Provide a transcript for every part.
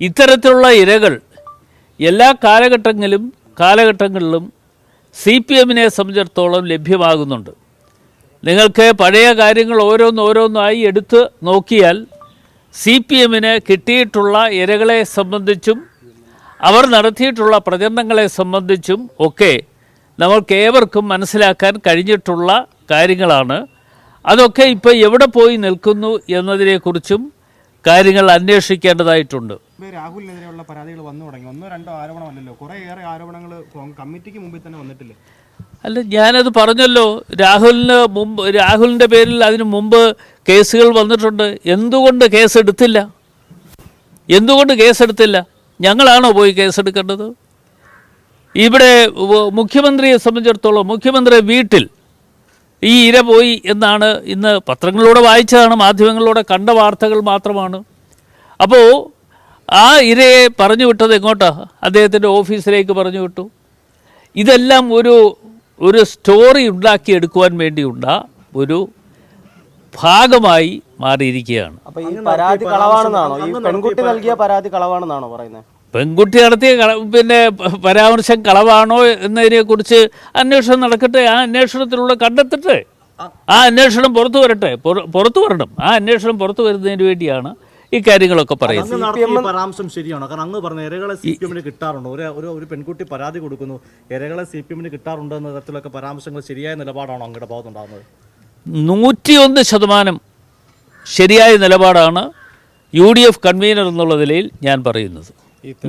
ഇത്തരത്തിലുള്ള ഇരകൾ എല്ലാ കാലഘട്ടങ്ങളിലും CPM-നെ സംബന്ധിച്ചിടത്തോളം ലഭ്യമാകുന്നുണ്ട്. നിങ്ങൾക്ക് പഴയ കാര്യങ്ങൾ ഓരോന്നായി എടുത്ത് നോക്കിയാൽ CPM-ന് കിട്ടിയിട്ടുള്ള ഇരകളെ സംബന്ധിച്ചും അവർ നടത്തിയിട്ടുള്ള പ്രചരണങ്ങളെ സംബന്ധിച്ചും ഒക്കെ നമ്മൾക്കേവർക്കും മനസ്സിലാക്കാൻ കഴിഞ്ഞിട്ടുള്ള കാര്യങ്ങളാണ്. അതൊക്കെ ഇപ്പോൾ എവിടെ പോയി നിൽക്കുന്നു എന്നതിനെക്കുറിച്ചും കാര്യങ്ങൾ അന്വേഷിക്കേണ്ടതായിട്ടുണ്ട്. രാഹുലിനെതിരെയുള്ള പരാതികൾ വന്നു തുടങ്ങി. 1-2 ആരോപണമല്ലല്ലോ, കുറേയേറെ ആരോപണങ്ങൾ കമ്മിറ്റിക്ക് മുമ്പിൽ തന്നെ വന്നിട്ടില്ലേ? അല്ല, ഞാനത് പറഞ്ഞല്ലോ. രാഹുലിൻ്റെ പേരിൽ അതിനു മുമ്പ് കേസുകൾ വന്നിട്ടുണ്ട്. എന്തുകൊണ്ട് കേസെടുത്തില്ല? ഞങ്ങളാണോ പോയി കേസെടുക്കേണ്ടത്? ഇവിടെ മുഖ്യമന്ത്രിയെ സംബന്ധിച്ചിടത്തോളം മുഖ്യമന്ത്രി വീട്ടിൽ ഈ ഇര പോയി എന്നാണ് ഇന്ന് പത്രങ്ങളിലൂടെ വായിച്ചതാണ്, മാധ്യമങ്ങളിലൂടെ കണ്ട വാർത്തകൾ മാത്രമാണ്. അപ്പോൾ ആ ഇരയെ പറഞ്ഞു വിട്ടത് എങ്ങോട്ടാ? അദ്ദേഹത്തിൻ്റെ ഓഫീസിലേക്ക് പറഞ്ഞു വിട്ടു. ഇതെല്ലാം ഒരു സ്റ്റോറി ഉണ്ടാക്കിയെടുക്കുവാൻ വേണ്ടിയുള്ള ഒരു ഭാഗമായി മാറിയിരിക്കുകയാണ്. അപ്പോൾ ഈ പരാതി കളവാണെന്നാണോ, ഈ പെൺകുട്ടി നൽകിയ പരാതി കളവാണെന്നാണോ പറയുന്നത്? പെൺകുട്ടി നടത്തിയ പരാമർശം കളവാണോ എന്നതിനെക്കുറിച്ച് അന്വേഷണം നടക്കട്ടെ. ആ അന്വേഷണത്തിലൂടെ കണ്ടെത്തട്ടെ. ആ അന്വേഷണം പുറത്തു വരണം. ആ അന്വേഷണം പുറത്തു വരുന്നതിന് വേണ്ടിയാണ് ഈ കാര്യങ്ങളൊക്കെ പറയുന്നത്. പരാമർശം ശരിയാണോ? കാരണം അങ്ങ് പറഞ്ഞ ഇരകളെ CPM-ന് കിട്ടാറുണ്ടോ? ഒരു പെൺകുട്ടി പരാതി കൊടുക്കുന്നു, ഇരകളെ CPM-ന് കിട്ടാറുണ്ടോ എന്ന തരത്തിലൊക്കെ പരാമർശങ്ങൾ ശരിയായ നിലപാടാണോ അങ്ങയുടെ ഭാഗത്തുണ്ടാകുന്നത്? 101% ശരിയായ നിലപാടാണ് UDF കൺവീനർ എന്നുള്ള നിലയിൽ ഞാൻ പറയുന്നത്.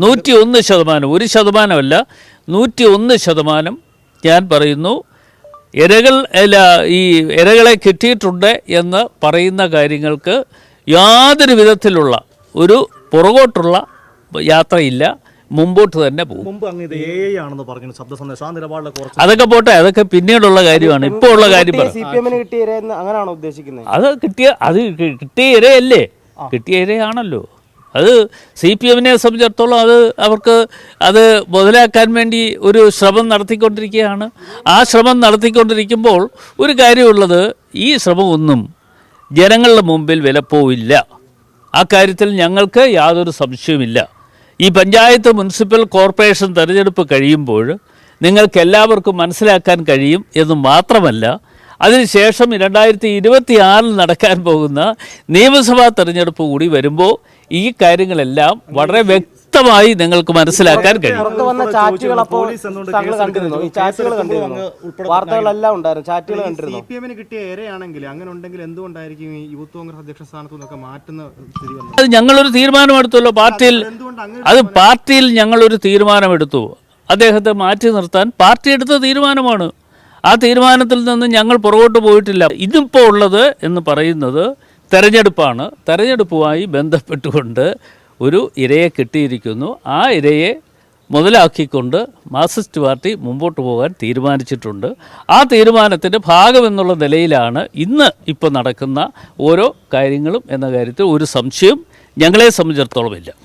101%, 1%, 101% ഞാൻ പറയുന്നു. ഇരകളെ കിട്ടിയിട്ടുണ്ട് എന്ന് പറയുന്ന കാര്യങ്ങൾക്ക് യാതൊരു വിധത്തിലുള്ള ഒരു പുറകോട്ടുള്ള യാത്രയില്ല, മുമ്പോട്ട് തന്നെ പോകും. അതൊക്കെ പോട്ടെ, അതൊക്കെ പിന്നീടുള്ള കാര്യമാണ്. ഇപ്പോൾ ഉള്ള കാര്യം കിട്ടിയ ഇരയല്ലേ, കിട്ടിയ ഇരയാണല്ലോ. അത് CPM-നെ സംബന്ധിച്ചിടത്തോളം അവർക്ക് അത് മുതലാക്കാൻ വേണ്ടി ഒരു ശ്രമം നടത്തിക്കൊണ്ടിരിക്കുകയാണ്. ആ ശ്രമം നടത്തിക്കൊണ്ടിരിക്കുമ്പോൾ ഒരു കാര്യമുള്ളത്, ഈ ശ്രമമൊന്നും ജനങ്ങളുടെ മുമ്പിൽ വിലപ്പോവില്ല. ആ കാര്യത്തിൽ ഞങ്ങൾക്ക് യാതൊരു സംശയവുമില്ല. ഈ പഞ്ചായത്ത്, മുനിസിപ്പൽ കോർപ്പറേഷൻ തെരഞ്ഞെടുപ്പ് കഴിയുമ്പോൾ നിങ്ങൾക്കെല്ലാവർക്കും മനസ്സിലാക്കാൻ കഴിയും എന്ന് മാത്രമല്ല, അതിനുശേഷം 2026 നടക്കാൻ പോകുന്ന നിയമസഭാ തെരഞ്ഞെടുപ്പ് കൂടി വരുമ്പോൾ ഈ കാര്യങ്ങളെല്ലാം വളരെ വ്യക്തമായി നിങ്ങൾക്ക് മനസ്സിലാക്കാൻ കഴിയും. CPM-ന് കിട്ടിയ ഇരയാണെങ്കിൽ അങ്ങനെ ഉണ്ടെങ്കിൽ എന്തുകൊണ്ടായിരിക്കും ഈ യൂത്ത് കോൺഗ്രസ് അധ്യക്ഷ സ്ഥാനത്തു നിന്നൊക്കെ മാറ്റുന്ന തീരുമാനം? അത് ഞങ്ങളൊരു തീരുമാനമെടുത്തല്ലോ പാർട്ടിയിൽ ഞങ്ങളൊരു തീരുമാനമെടുത്തു. അദ്ദേഹത്തെ മാറ്റി നിർത്താൻ പാർട്ടി എടുത്ത തീരുമാനമാണ്. ആ തീരുമാനത്തിൽ നിന്ന് ഞങ്ങൾ പുറകോട്ട് പോയിട്ടില്ല. ഇതിപ്പോൾ ഉള്ളത് എന്ന് പറയുന്നത് തെരഞ്ഞെടുപ്പാണ്. തെരഞ്ഞെടുപ്പുമായി ബന്ധപ്പെട്ടുകൊണ്ട് ഒരു ഇരയെ കിട്ടിയിരിക്കുന്നു. ആ ഇരയെ മുതലാക്കിക്കൊണ്ട് മാർക്സിസ്റ്റ് പാർട്ടി മുമ്പോട്ട് പോകാൻ തീരുമാനിച്ചിട്ടുണ്ട്. ആ തീരുമാനത്തിൻ്റെ ഭാഗമെന്നുള്ള നിലയിലാണ് ഇപ്പോൾ നടക്കുന്ന ഓരോ കാര്യങ്ങളും എന്ന കാര്യത്തിൽ ഒരു സംശയം ഞങ്ങളെ സംബന്ധിച്ചിടത്തോളം ഇല്ല.